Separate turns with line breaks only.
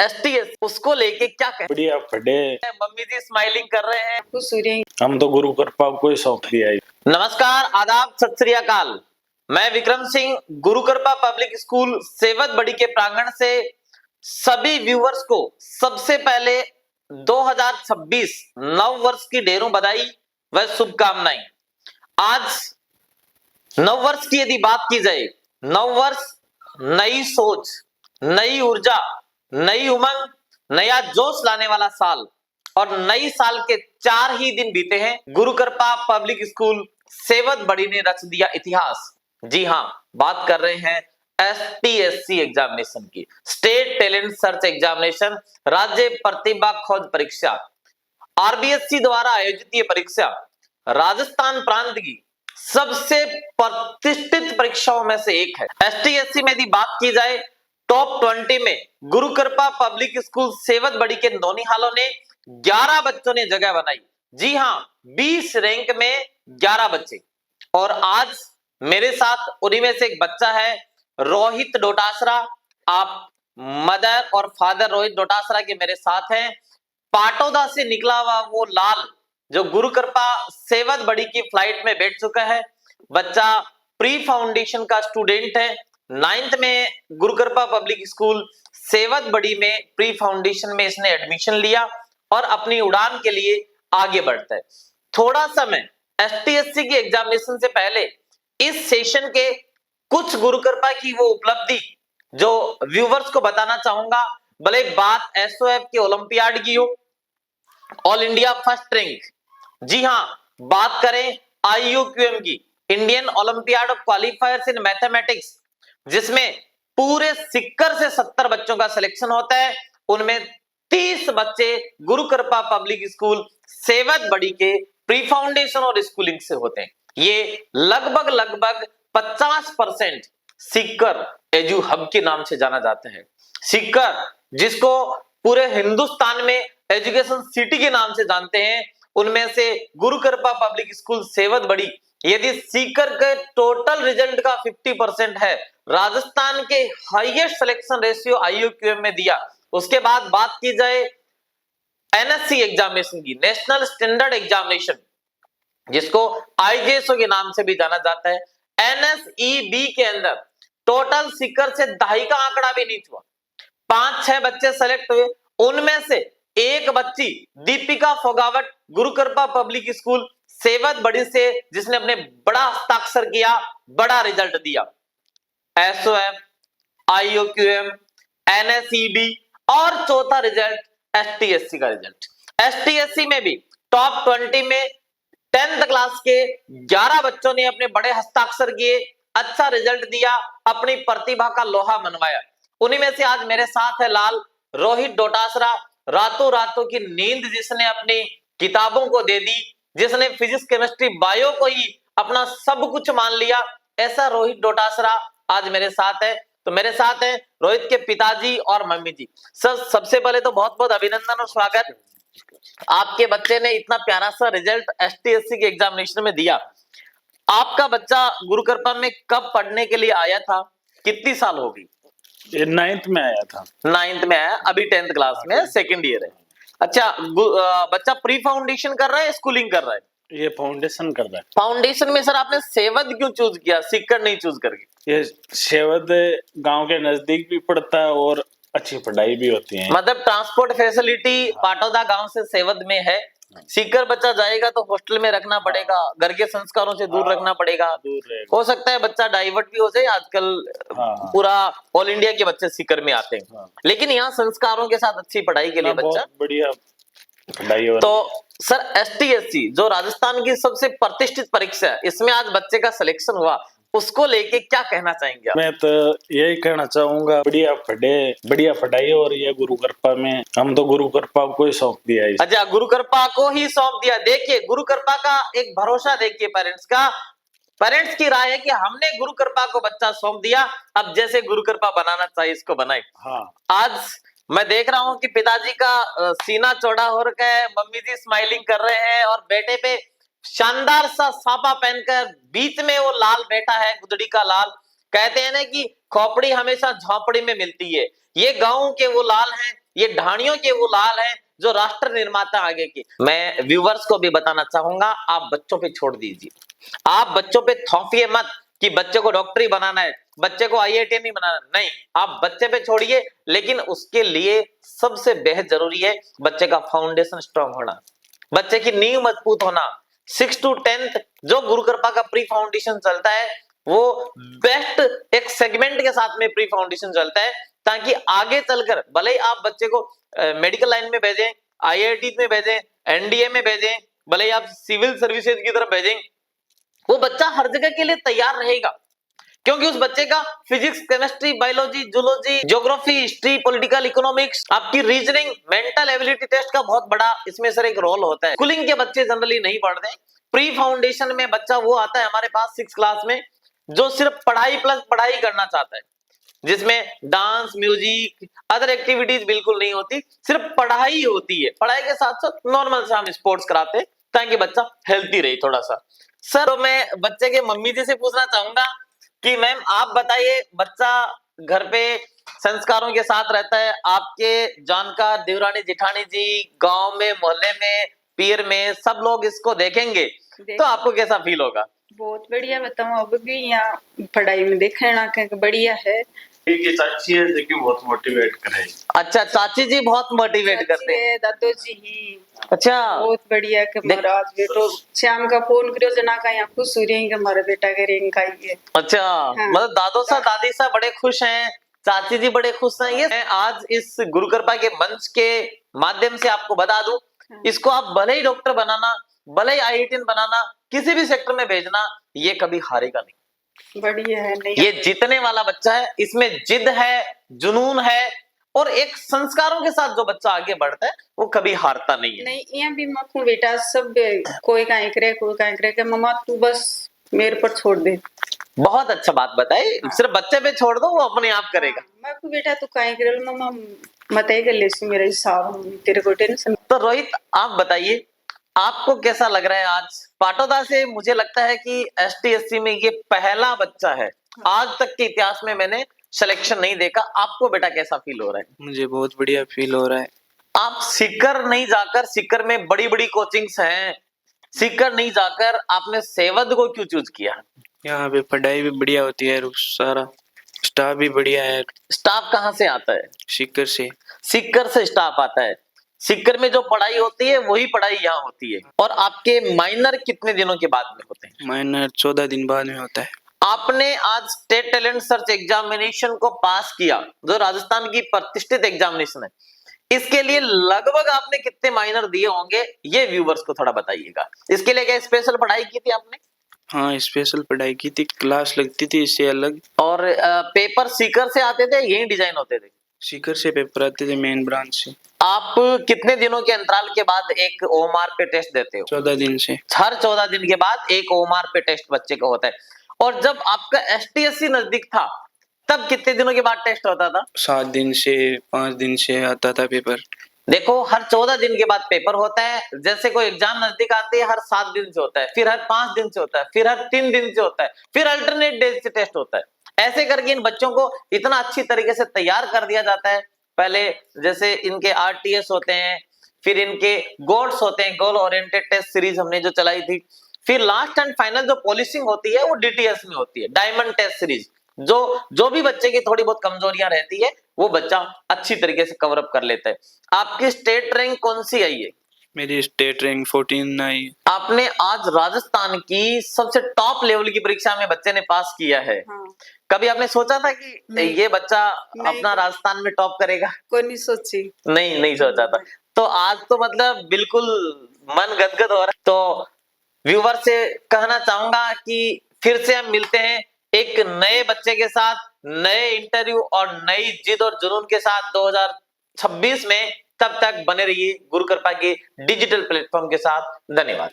STS उसको लेके क्या कहें?
बढ़िया पढ़े।
मम्मी जी स्माइलिंग कर रहे हैं।
हम तो गुरु कृपा को ही सौंप दिया।
नमस्कार, आदाब, सत श्री अकाल। मैं विक्रम सिंह गुरु कृपा पब्लिक स्कूल सेवत बड़ी के प्रांगण से सभी व्यूअर्स को सबसे पहले 2026 नव वर्ष की ढेरों बधाई व शुभकामनाएं। आज नव वर्ष की यदि बात की जाए, नव वर्ष नई सोच, नई ऊर्जा, नई उमंग, नया जोश लाने वाला साल और नई साल के 4 ही दिन बीते हैं। गुरु कृपा पब्लिक स्कूल सेवत बड़ी ने रच दिया इतिहास। जी हां, बात कर रहे हैं एसटीएससी एग्जामिनेशन की, स्टेट टैलेंट सर्च एग्जामिनेशन, राज्य प्रतिभा खोज परीक्षा। आरबीएससी द्वारा आयोजित ये परीक्षा राजस्थान प्रांत की सबसे प्रतिष्ठित परीक्षाओं में से एक है। एसटीएससी में यदि बात की जाए, टॉप 20 में गुरु कृपा पब्लिक स्कूल सेवत बड़ी के नौनिहालों ने 11 बच्चों ने जगह बनाई। जी हां, 20 रैंक में 11 बच्चे। और आज मेरे साथ उन्हीं में से एक बच्चा है, रोहित डोटासरा। आप मदर और फादर रोहित डोटासरा के मेरे साथ हैं। पाटोदा से निकला हुआ वो लाल जो गुरु कृपा सेवत बड़ी की फ्लाइट में बैठ चुका है। बच्चा प्री फाउंडेशन का स्टूडेंट है। 9th में गुरु कृपा पब्लिक स्कूल सेवत बड़ी में प्री फाउंडेशन में इसने एडमिशन लिया और अपनी उड़ान के लिए आगे बढ़ता है। थोड़ा समय एसटीएससी की एग्जामिनेशन से पहले इस सेशन के कुछ गुरु कृपा की वो उपलब्धि जो व्यूवर्स को बताना चाहूंगा। भले बात एसओएफ के ओलंपियाड की हो, ऑल इंडिया फर्स्ट रैंक। जी हां, बात करें आईयूक्यूएम की, इंडियन ओलंपियाड क्वालिफायर्स इन मैथमेटिक्स, जिसमें पूरे सिक्कर से 70 बच्चों का सिलेक्शन होता है। उनमें 30 बच्चे गुरु कृपा पब्लिक स्कूल सेवत बड़ी के प्री फाउंडेशन और स्कूलिंग से होते हैं। ये लगभग 50% सिक्कर एजू हब के नाम से जाना जाता है। सिक्कर जिसको पूरे हिंदुस्तान में एजुकेशन सिटी के नाम से जानते हैं, उनमें से गुरु कृपा पब्लिक स्कूल सेवत बड़ी यदि सीकर के टोटल रिजल्ट का 50% है, राजस्थान के हाईएस्ट सिलेक्शन रेशियो आईयूक्यूएम में दिया। उसके बाद बात की जाए एनएससी एग्जामिनेशन की, नेशनल स्टैंडर्ड एग्जामिनेशन, जिसको आईजेएसओ के नाम से भी जाना जाता है। एनएसईबी के अंदर टोटल सीकर से 2.5 का आंकड़ा भी नहीं छुआ। 5-6 बच्चे सेलेक्ट हुए, उनमें से एक बच्ची दीपिका फोगावट गुरु कृपा पब्लिक स्कूल सेवत बड़ी से, जिसने अपने बड़ा हस्ताक्षर किया, बड़ा रिजल्ट दिया। एसओएफ, आईयूक्यूएम, एनएसईबी और चौथा रिजल्ट एसटीएससी का रिजल्ट। एसटीएससी में भी टॉप 20 में 10th क्लास के 11 बच्चों ने अपने बड़े हस्ताक्षर किए, अच्छा रिजल्ट दिया, अपनी प्रतिभा का लोहा मनवाया। उन्हीं में से आज मेरे साथ है लाल रोहित डोटासरा, रातों रातों की नींद जिसने अपनी किताबों को दे दी, जिसने फिजिक्स केमिस्ट्री बायो को ही अपना सब कुछ मान लिया, ऐसा रोहित डोटासरा आज मेरे साथ है। तो मेरे साथ है रोहित के पिताजी और मम्मी जी। सर, सबसे पहले तो बहुत बहुत अभिनंदन और स्वागत। आपके बच्चे ने इतना प्यारा सा रिजल्ट एसटीएससी के एग्जामिनेशन में दिया। आपका बच्चा गुरु कृपा में कब पढ़ने के लिए आया था, कितनी साल होगी?
ये 9th में आया था।
9th में आया, अभी 10th क्लास में, सेकंड ईयर है। अच्छा, बच्चा प्री फाउंडेशन कर रहा है, स्कूलिंग कर रहा है?
ये फाउंडेशन कर रहा है।
फाउंडेशन में सर आपने सेवत क्यों चूज किया, सीकर नहीं चूज करके?
ये सेवत गांव के नजदीक भी पड़ता है और अच्छी पढ़ाई भी होती है।
मतलब ट्रांसपोर्ट फैसिलिटी पाटौदा गांव से सेवत में है। सीकर बच्चा जाएगा तो हॉस्टल में रखना पड़ेगा, घर के संस्कारों से दूर रखना पड़ेगा, हो सकता है बच्चा डाइवर्ट भी हो जाए। आजकल पूरा ऑल इंडिया के बच्चे सीकर में आते हैं, लेकिन यहाँ संस्कारों के साथ अच्छी पढ़ाई के लिए बच्चा
बढ़िया पढ़ाई हो।
तो सर एसटीएससी जो राजस्थान की सबसे प्रतिष्ठित परीक्षा है, इसमें आज बच्चे का सिलेक्शन हुआ, उसको लेके क्या कहना चाहेंगे आप?
मैं तो यही कहना चाहूंगा, बढ़िया पढ़े, बढ़िया पढ़ाई, और ये गुरु कृपा में हम तो गुरु कृपा को ही सौंप दिया।
अच्छा, गुरु कृपा को ही सौंप दिया। देखिए, गुरु कृपा का एक भरोसा देखिए पेरेंट्स का। पेरेंट्स की राय है कि हमने गुरु कृपा को बच्चा सौंप दिया, अब जैसे गुरु कृपा बनाना चाहिए इसको बनाए।
हाँ।
आज मैं देख रहा हूँ कि पिताजी का सीना चौड़ा हो रखा है, मम्मी जी स्माइलिंग कर रहे हैं और बेटे पे शानदार सा साफा पहनकर बीच में वो लाल बैठा है, गुदड़ी का लाल। कहते हैं ना कि खोपड़ी हमेशा झोपड़ी में मिलती है, ये गांव के वो लाल हैं ये ढाणियों के वो लाल हैं जो राष्ट्र निर्माता आगे के। मैं व्यूवर्स को भी बताना चाहूंगा, आप बच्चों पे छोड़ दीजिए, आप बच्चों पे थोपिए मत कि बच्चे को डॉक्टर ही बनाना है, बच्चे को IIT नहीं बनाना, नहीं, आप बच्चे पे छोड़िए। लेकिन उसके लिए सबसे बेहद जरूरी है बच्चे का फाउंडेशन स्ट्रांग होना, बच्चे की नींव मजबूत होना। 6 to 10th जो गुरु कृपा का प्री फाउंडेशन चलता है वो बेस्ट एक सेगमेंट के साथ में प्री फाउंडेशन चलता है, ताकि आगे चलकर भले ही आप बच्चे को मेडिकल लाइन में भेजें, IIT में भेजें, NDA में भेजें, भले ही आप सिविल सर्विसेज की तरफ भेजें, वो बच्चा हर जगह के लिए तैयार रहेगा। क्योंकि उस बच्चे का physics, chemistry, biology, zoology, geography, history, political economics, आपकी रीजनिंग, मेंटल एबिलिटी टेस्ट का बहुत बड़ा इसमें सर एक रोल होता है। स्कूलिंग के बच्चे जनरली नहीं पढ़ते, प्री फाउंडेशन में बच्चा वो आता है हमारे पास 6 क्लास में जो सिर्फ पढ़ाई प्लस पढ़ाई करना चाहता है, जिसमें डांस, म्यूजिक, अदर एक्टिविटीज बिल्कुल नहीं होती, सिर्फ पढ़ाई होती है। पढ़ाई के साथ साथ नॉर्मल से हम स्पोर्ट्स कराते हैं ताकि बच्चा हेल्थी रहे थोड़ा सा। सर तो मैं बच्चे के मम्मी जी से पूछना चाहूंगा कि मैम आप बताइए, बच्चा घर पे संस्कारों के साथ रहता है, आपके जानकार देवरानी जेठानी जी गांव में, मोहल्ले में, पीर में सब लोग इसको देखेंगे तो आपको कैसा फील होगा?
बहुत बढ़िया बताऊं, अब भी यहाँ पढ़ाई में देखना के बढ़िया है।
की चाची है जो कि बहुत मोटिवेट करे।
अच्छा, चाची जी बहुत मोटिवेट करते हैं,
दादू जी ही
अच्छा
बहुत बढ़िया के महाराज बेटो श्याम का फोन करियो जना का यहाँ खुश हो रही है कि हमारा बेटा करेंगे का ये।
अच्छा
हाँ।
मतलब दादो सा दादी सा बड़े खुश हैं, चाची जी बड़े खुश हैं। ये मैं आज इस गुरु कृपा के मंच के माध्यम से आपको बता दूं, इसको आप भले ही डॉक्टर बनाना, भले ही IIT बनाना, किसी भी सेक्टर में भेजना, ये कभी हारेगा नहीं।
बढ़िया है, नहीं
ये जीतने वाला बच्चा है, इसमें जिद है, जुनून है, और एक संस्कारों के साथ जो बच्चा आगे बढ़ता है वो कभी हारता नहीं है।
नहीं यहाँ भी मखू बेटा सब कोई का करे, कोई का करे के मम्मा तू बस मेरे पर छोड़ दे।
बहुत अच्छा बात बताई, सिर्फ बच्चे पे छोड़ दो, वो अपने आप करेगा।
मखू बेटा तू काहे करे मम्मा मत ही कर ले मेरा हिसाब, तेरे को टेंशन।
तो रोहित आप बताइए, आपको कैसा लग रहा है आज पाटोदा से? मुझे लगता है कि ST SC में ये पहला बच्चा है, आज तक के इतिहास में मैंने सिलेक्शन नहीं देखा। आपको बेटा कैसा फील हो रहा है?
मुझे बहुत बढ़िया फील हो रहा है।
आप सीकर नहीं जाकर, सीकर में बड़ी बड़ी कोचिंग्स हैं, सीकर नहीं जाकर आपने सेवद को क्यों चूज किया?
यहाँ पे पढ़ाई भी बढ़िया होती है, सारा स्टाफ भी बढ़िया है।
स्टाफ कहाँ से आता है?
सीकर से।
सीकर से स्टाफ आता है। सीकर में जो पढ़ाई होती है वही पढ़ाई यहाँ होती है। और आपके माइनर कितने दिनों के बाद में होते हैं?
माइनर 14 दिन बाद में होता है।
आपने आज स्टेट टैलेंट सर्च एग्जामिनेशन को पास किया, जो राजस्थान की प्रतिष्ठित एग्जामिनेशन है, इसके लिए लगभग आपने कितने माइनर दिए होंगे, ये व्यूवर्स को थोड़ा बताइएगा। इसके लिए क्या स्पेशल पढ़ाई की थी आपने?
हाँ स्पेशल पढ़ाई की थी, क्लास लगती थी इससे अलग।
और पेपर सीकर से आते थे, यही डिजाइन होते थे?
सीकर से पेपर आते थे, मेन ब्रांच से।
आप कितने दिनों के अंतराल के बाद एक OMR पे टेस्ट देते हो?
14 दिन से।
हर 14 दिन के बाद एक OMR पे टेस्ट बच्चे का होता है। और जब आपका ST SC नजदीक था तब कितने दिनों के बाद टेस्ट होता था?
7 दिन से 5 दिन से आता था पेपर।
देखो, हर 14 दिन के बाद पेपर होता है। जैसे कोई एग्जाम नजदीक आती है, हर 7 दिन से होता है, फिर हर 5 दिन से होता है, फिर हर 3 दिन से होता है, फिर अल्टरनेट डेज से टेस्ट होता है। ऐसे करके इन बच्चों को इतना अच्छी तरीके से तैयार कर दिया जाता है। पहले जैसे इनके RTS होते हैं, फिर इनके गोल्स होते हैं, गोल ओरिएंटेड टेस्ट सीरीज हमने जो चलाई थी, फिर लास्ट एंड फाइनल जो पॉलिशिंग होती है वो DTS में होती है, डायमंड टेस्ट सीरीज। जो भी बच्चे की थोड़ी बहुत कमजोरियां रहती है वो बच्चा अच्छी तरीके से कवर अप कर लेता है। आपकी स्टेट रैंक कौन सी आई है?
मेरी स्टेट रैंक 14 आई।
आपने आज राजस्थान की सबसे टॉप लेवल की परीक्षा में बच्चे ने पास किया है।
हाँ।
कभी आपने सोचा था कि ये बच्चा
नहीं।
अपना राजस्थान में टॉप करेगा?
कोई नहीं सोची।
नहीं सोचा था। तो आज तो मतलब बिल्कुल मन गदगद हो रहा है। तो व्यूवर से कहना चाहूंगा कि फिर से हम मिलते हैं एक नए बच्चे के साथ, नए इंटरव्यू और नई जिद और जुनून के साथ 2026 में। तब तक बने रहिए गुरु कृपा के डिजिटल प्लेटफॉर्म के साथ। धन्यवाद।